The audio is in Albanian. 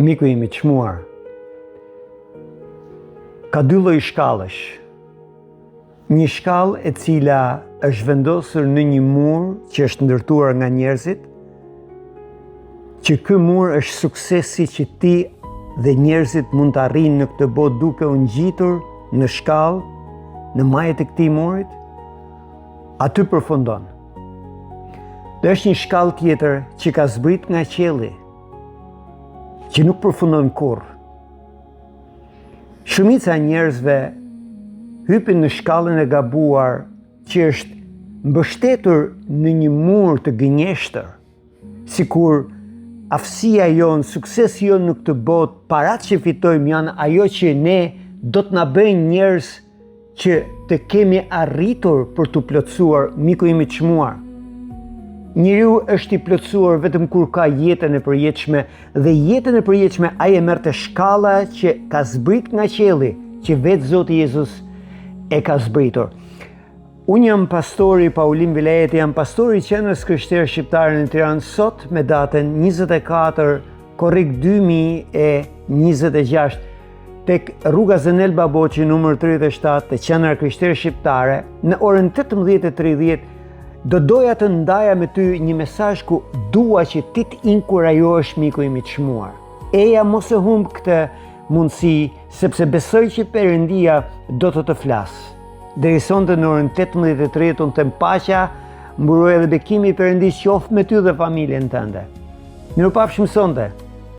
Miku im I çmuar, ka dy lloj shkallësh. Një shkallë e cila është vendosur në një mur që është ndërtuar nga njerëzit, që ky mur është suksesi që ti dhe njerëzit mund të arrinë në këtë botë duke u ngjitur në shkallë, në majët e këtij murit, aty përfundon. Dhe është një shkallë tjetër që ka zbrit nga qielli, që nuk përfundon kurrë. Shumica e njerëzve hypin në shkallën e gabuar që është mbështetur në një mur të gënjeshtër, sikur aftësia jonë, suksesi jonë në këtë botë, paratë që fitojmë janë ajo që ne do të na bëjnë njerëz që të kemi arritur për të plotësuar. Miku im I çmuar, njeriu është I plotësuar vetëm kur ka jetën e përjetshme, dhe jetën e përjetshme ai e merr te shkalla që ka zbrit nga qielli, që vetë Zoti Jezus e ka zbritur. Unë jam pastori Paulim Vilajeti, jam pastori I Qendrës Krishtere Shqiptare në Tiranë sot me datën 24 korrik 2026 tek rruga Zenel Baboqi numër 37 te Qendra Krishtere Shqiptare në orën 18:30. Do doja të ndaja me ty një mesazh ku dua që ti të inkurajohesh, miku im I çmuar. Eja mos e humb këtë mundësi, sepse besoj që Perëndia do të flasë. Deri sonte në orën 18:30 unë them paqja, mburoj edhe bekimi I Perëndisë qoftë me ty dhe familjen tënde. Mirupafshim sonte.